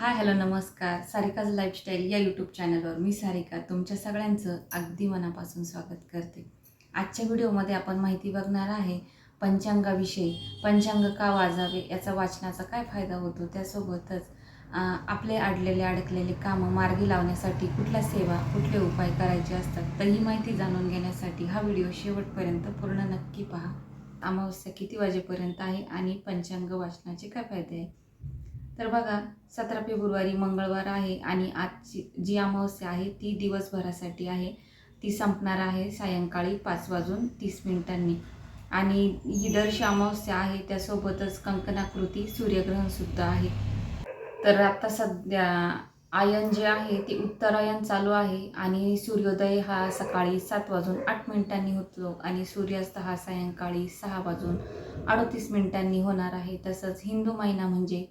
Hi hello नमस्कार. Sarika's lifestyle या YouTube चॅनलवर मी सारिका तुमच्या सगळ्यांचं अगदी मनापासून स्वागत करते. आजच्या व्हिडिओमध्ये आपण माहिती बघणार आहे पंचांगाविषयी. पंचांग का वाचावे, याचा वाचनाचा काय फायदा होतो, त्यासोबतच आपले अडलेले अडकलेले कामं मार्गी लावण्यासाठी कुठल्या सेवा कुठले उपाय करायचे असतात, तर ही माहिती जाणून घेण्यासाठी हा व्हिडिओ शेवटपर्यंत पूर्ण नक्की पहा. अमावस्या किती वाजेपर्यंत आहे आणि पंचांग वाचनाचे काय फायदे आहे. तर बघा, 17 फेब्रुवारी मंगळवार आहे आणि आजची जी अमावस्या आहे ती दिवसभरासाठी आहे. ती संपणार आहे सायंकाळी 5:30 आणि ही दर्श अमावस्या आहे. त्यासोबतच कंकणाकृती सूर्यग्रहणसुद्धा आहे. तर आता सध्या आयन जे आहे ते उत्तरायण चालू आहे आणि सूर्योदय हा सकाळी 7:08 होतो आणि सूर्यास्त हा सायंकाळी 6:38 होणार आहे. तसंच हिंदू महिना म्हणजे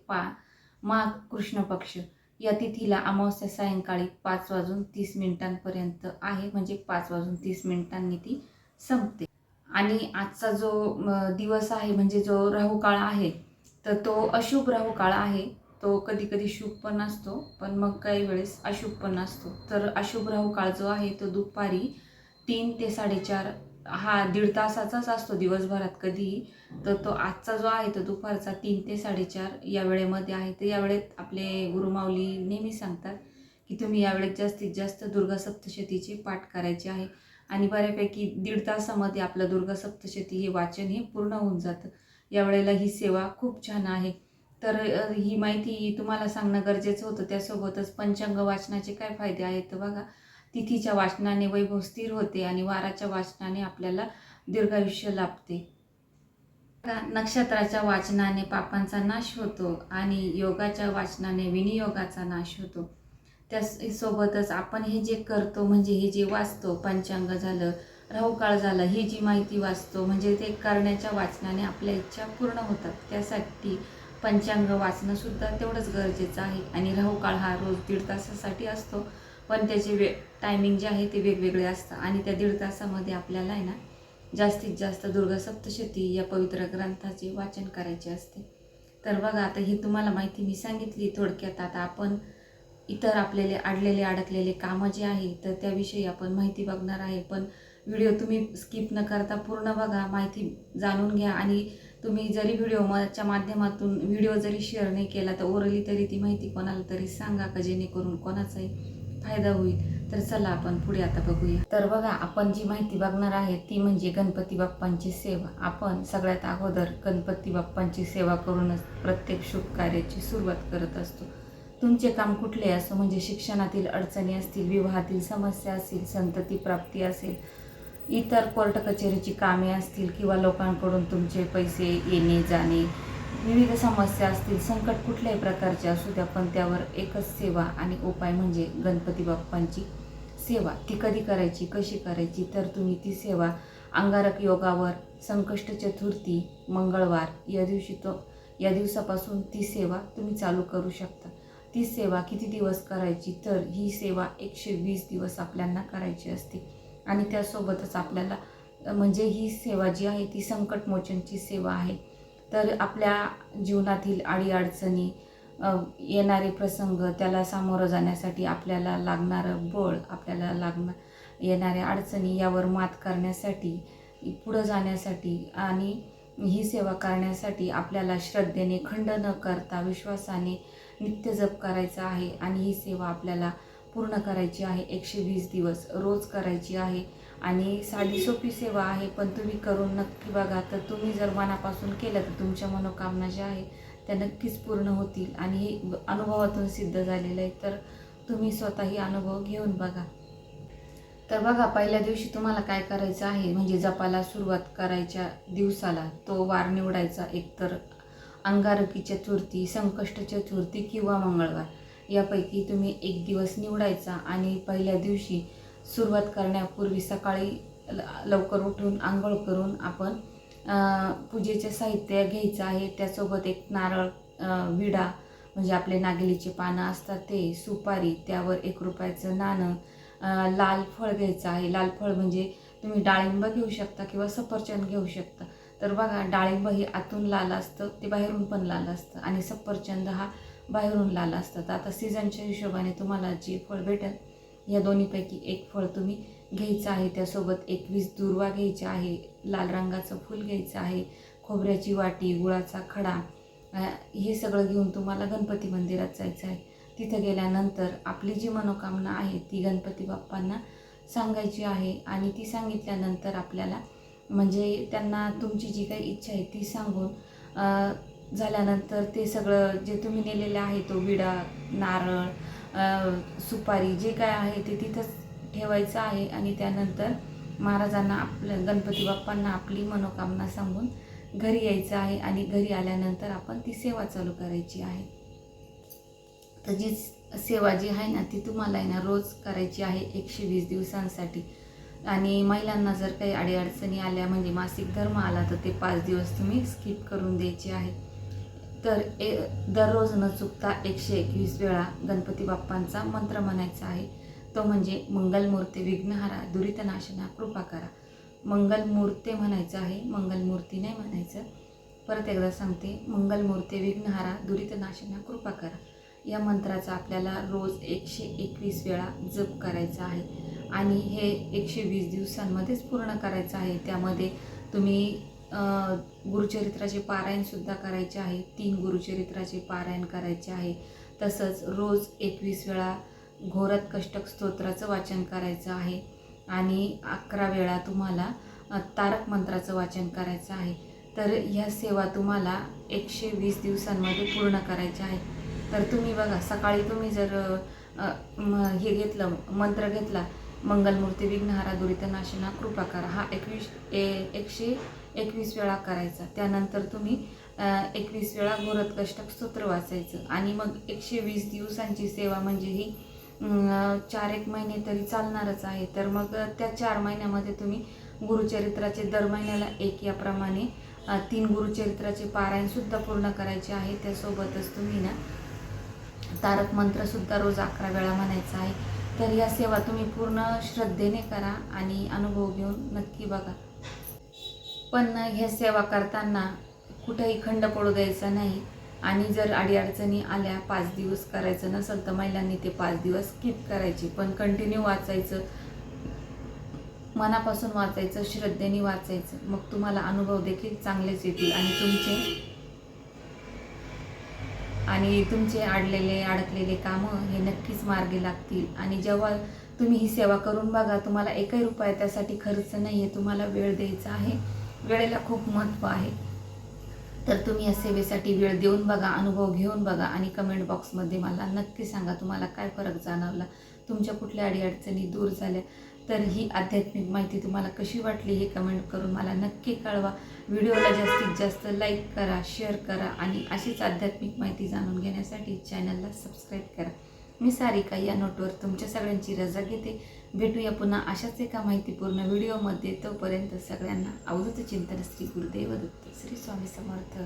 माघ कृष्ण पक्ष या तिथीला अमावस्या सायंकाळी 5:30 आहे, म्हणजे 5:30 ती संपते. आणि आजचा जो दिवस आहे म्हणजे जो राहुकाळ आहे, तर तो अशुभ राहुकाळ आहे. तो कधी कधी शुभ पण असतो, पण मग काही वेळेस अशुभ पण असतो. तर अशुभ राहुकाळ जो आहे तो दुपारी 3 ते 4:30 हा 1.5 तासाचाच असतो दिवसभरात कधीही. तर तो आजचा जो आहे तो दुपारचा 3 ते 4:30 या वेळेमध्ये आहे. तर या वेळेत आपले गुरुमाऊली नेहमी सांगतात की तुम्ही यावेळेत जास्तीत जास्त दुर्गा सप्तशतीचे पाठ करायचे आहे आणि बऱ्यापैकी 1.5 तासामध्ये आपलं दुर्गा सप्तशती हे वाचन हे पूर्ण होऊन जातं. यावेळेला ही सेवा खूप छान आहे. तर ही माहिती तुम्हाला सांगणं गरजेचं होतं. त्यासोबतच पंचांग वाचनाचे काय फायदे आहेत तर बघा, तिथीच्या वाचनाने वैभव स्थिर होते आणि वाराच्या वाचनाने आपल्याला दीर्घायुष्य लाभते. नक्षत्राच्या वाचनाने पापांचा नाश होतो आणि योगाच्या वाचनाने विनियोगाचा नाश होतो. त्यासोबतच आपण हे जे करतो म्हणजे हे जे वाचतो, पंचांग झालं, राहुकाळ झालं, ही जी माहिती वाचतो म्हणजे ते करण्याच्या वाचनाने आपल्या इच्छा पूर्ण होतात. त्यासाठी पंचांग वाचणं सुद्धा तेवढंच गरजेचं आहे. आणि राहुकाळ हा रोज 1.5 तासासाठी असतो, पण त्याचे टायमिंग जे आहे ते वेगवेगळे असतं आणि त्या 1.5 तासामध्ये आपल्याला आहे ना जास्तीत जास्त दुर्गा सप्तशती या पवित्र ग्रंथाचे वाचन करायचे असते. तर बघा, आता ही तुम्हाला माहिती मी सांगितली थोडक्यात. आता आपण इतर आपल्याला अडलेले अडकलेले कामं जे आहे तर त्याविषयी आपण माहिती बघणार आहे. पण व्हिडिओ तुम्ही स्किप न करता पूर्ण बघा, माहिती जाणून घ्या. आणि तुम्ही जरी व्हिडिओच्या माध्यमातून व्हिडिओ जरी शेअर नाही केला तर ओरली तरी ती माहिती कोणाला तरी सांगा, का जेणेकरून कोणाचाही फायदा होईल. तर चला आपण पुढे आता बघूया. तर बघा, आपण जी माहिती बघणार आहे ती म्हणजे गणपती बाप्पांची सेवा. आपण सगळ्यात अगोदर गणपती बाप्पांची सेवा करूनच प्रत्येक शुभ कार्याची सुरुवात करत असतो. तुमचे काम कुठले असो, म्हणजे शिक्षणातील अडचणी असतील, विवाहातील समस्या असतील, संतती प्राप्ती असेल, इतर कोर्ट कचेरीची कामे असतील किंवा लोकांकडून तुमचे पैसे येणे जाणे, विविध समस्या असतील, संकट कुठल्याही प्रकारचे असू द्या, पण त्यावर एकच सेवा आणि उपाय म्हणजे गणपती बाप्पांची सेवा. ती कधी करायची, कशी करायची, तर तुम्ही ती सेवा अंगारक योगावर, संकष्ट चतुर्थी, मंगळवार या दिवसापासून ती सेवा तुम्ही चालू करू शकता. ती सेवा किती दिवस करायची, तर ही सेवा 120 दिवस आपल्याला करायची असते. आणि त्यासोबतच आपल्याला म्हणजे ही सेवा जी आहे ती संकटमोचनची सेवा आहे. तर आपल्या जीवनातील अडीअडचणी, येणारे प्रसंग, त्याला सामोरं जाण्यासाठी आपल्याला लागणारं बळ, आपल्याला येणाऱ्या अडचणी यावर मात करण्यासाठी, पुढं जाण्यासाठी आणि ही सेवा करण्यासाठी आपल्याला श्रद्धेने, खंड न करता विश्वासाने नित्य जप करायचा आहे. आणि ही सेवा आपल्याला पूर्ण करायची आहे. 120 दिवस रोज करायची आहे. आणि साधी सोपी सेवा आहे, पण तुम्ही करून नक्की बघा. तर तुम्ही जर मनापासून केलं तर तुमच्या मनोकामना ज्या आहे त्या नक्कीच पूर्ण होतील. आणि हे अनुभवातून सिद्ध झालेलं आहे, तर तुम्ही स्वतःही अनुभव घेऊन बघा. तर बघा, पहिल्या दिवशी तुम्हाला काय करायचं आहे, म्हणजे जपाला सुरुवात करायच्या दिवसाला तो वार निवडायचा. एकतर अंगारकी चतुर्थी, संकष्ट चतुर्थी किंवा मंगळवार यापैकी तुम्ही एक दिवस निवडायचा. आणि पहिल्या दिवशी सुरुवात करण्यापूर्वी सकाळी लवकर उठून आंघोळ करून आपण पूजेचे साहित्य घ्यायचं आहे. त्यासोबत एक नारळ, विडा म्हणजे आपले नागेलीचे पानं असतात ते, सुपारी, त्यावर 1 रुपयाचं नाणं, लाल फळ घ्यायचं आहे. लाल फळ म्हणजे तुम्ही डाळिंब घेऊ शकता किंवा सफरचंद घेऊ शकता. तर बघा, डाळिंब हे आतून लाल असतं, ते बाहेरून पण लाल असतं आणि सफरचंद हा बाहेरून लाल असतात. आता सीझनच्या हिशोबाने तुम्हाला जे फळ भेटेल या दोन्हीपैकी एक फळ तुम्ही घ्यायचं आहे. त्यासोबत 21 दुर्वा घ्यायचा आहे, लाल रंगाचं फूल घ्यायचं आहे, खोबऱ्याची वाटी, गुळाचा खडा, हे सगळं घेऊन तुम्हाला गणपती मंदिरात जायचं आहे. तिथं गेल्यानंतर आपली जी मनोकामना आहे ती गणपती बाप्पांना सांगायची आहे आणि ती सांगितल्यानंतर आपल्याला म्हणजे त्यांना तुमची जी काही इच्छा आहे ती सांगून झाल्यानंतर ते सगळं जे तुम्ही नेलेलं आहे तो विडा, नारळ, सुपारी जे काय आहे ते तिथंच ठेवायचं आहे आणि त्यानंतर महाराजांना आपलं गणपती बाप्पांना आपली मनोकामना सांगून घरी यायचं आहे आणि घरी आल्यानंतर आपण ती सेवा चालू करायची आहे. तर जी सेवा जी आहे ना ती तुम्हाला आहे ना रोज करायची आहे 120 दिवसांसाठी. आणि महिलांना जर काही अडीअडचणी आल्या म्हणजे मासिक धर्म आला तर ते 5 दिवस तुम्ही स्किप करून द्यायचे आहे. तर दररोज न चुकता 121 वेळा गणपती बाप्पांचा मंत्र म्हणायचा आहे. तो म्हणजे मंगलमूर्ते विघ्नहारा दुरितनाशना कृपा करा. मंगलमूर्ते म्हणायचं आहे, मंगलमूर्ती नाही म्हणायचं. परत एकदा सांगते, मंगलमूर्ते विघ्नहारा दुरितनाशना कृपा करा. या मंत्राचा आपल्याला रोज 121 वेळा जप करायचा आहे आणि हे 120 दिवसांमध्येच पूर्ण करायचं आहे. त्यामध्ये तुम्ही गुरुचरित्राचे पारायणसुद्धा करायचे आहे. 3 गुरुचरित्राचे पारायण करायचे आहे. तसंच रोज 21 वेळा घोरत कष्टक स्तोत्राचं वाचन करायचं आहे आणि 11 वेळा तुम्हाला तारक मंत्राचं वाचन करायचं आहे. तर ह्या सेवा तुम्हाला 120 दिवसांमध्ये पूर्ण करायच्या आहे. तर तुम्ही बघा, सकाळी तुम्ही जर हे घेतलं, मंत्र घेतला, मंगलमूर्ती विघ्नहारा दुरितनाशना कृपा करा, हा 121 वेळा करायचा. त्यानंतर तुम्ही 21 वेळा घोरत कष्टक स्तोत्र वाचायचं आणि मग 120 दिवसांची सेवा म्हणजे ही 4-1 महिने तरी चालणारच आहे. तर मग त्या 4 महिन्यामध्ये तुम्ही गुरुचरित्राचे दर महिन्याला 1 याप्रमाणे 3 गुरुचरित्राचे पारायणसुद्धा पूर्ण करायचे आहे. त्यासोबतच तुम्ही ना तारक मंत्रसुद्धा रोज 11 वेळा म्हणायचा आहे. तर या सेवा तुम्ही पूर्ण श्रद्धेने करा आणि अनुभव घेऊन नक्की बघा. पण ह्या सेवा करताना कुठेही खंड पडू द्यायचा नाही आणि जर अडीअडचणी आल्या, 5 दिवस करायचं नसेल तर महिलांनी ते 5 दिवस स्किप करायचे. पण कंटिन्यू वाचायचं, मनापासून वाचायचं, श्रद्धेने वाचायचं. मग तुम्हाला अनुभव देखील चांगलेच येतील आणि तुमचे अडकलेले कामं हे नक्कीच मार्गी लागतील. आणि जेव्हा तुम्ही ही सेवा करून बघा, तुम्हाला 1 रुपया त्यासाठी खर्च नाही आहे. तुम्हाला वेळ द्यायचा आहे, वेळेला खूप महत्त्व आहे. तर तुम्ही या सेवेसाठी वेळ देऊन बघा, अनुभव घेऊन बघा आणि कमेंट बॉक्समध्ये मला नक्की सांगा तुम्हाला काय फरक जाणवला, तुमच्या कुठल्या अडीअडचणी दूर झाल्या. तर ही आध्यात्मिक माहिती तुम्हाला कशी वाटली हे कमेंट करून मला नक्की कळवा. व्हिडिओला जास्तीत जास्त लाईक करा, शेअर करा आणि अशीच आध्यात्मिक माहिती जाणून घेण्यासाठी चॅनलला सबस्क्राईब करा. मी सारिका या नोटवर तुमच्या सगळ्यांची रजा घेते. भेटूया पुन्हा अशाच एका माहितीपूर्ण व्हिडिओमध्ये. तोपर्यंत सगळ्यांना अवधूत चिंतन. श्री गुरुदेव दत्त. श्री स्वामी समर्थ.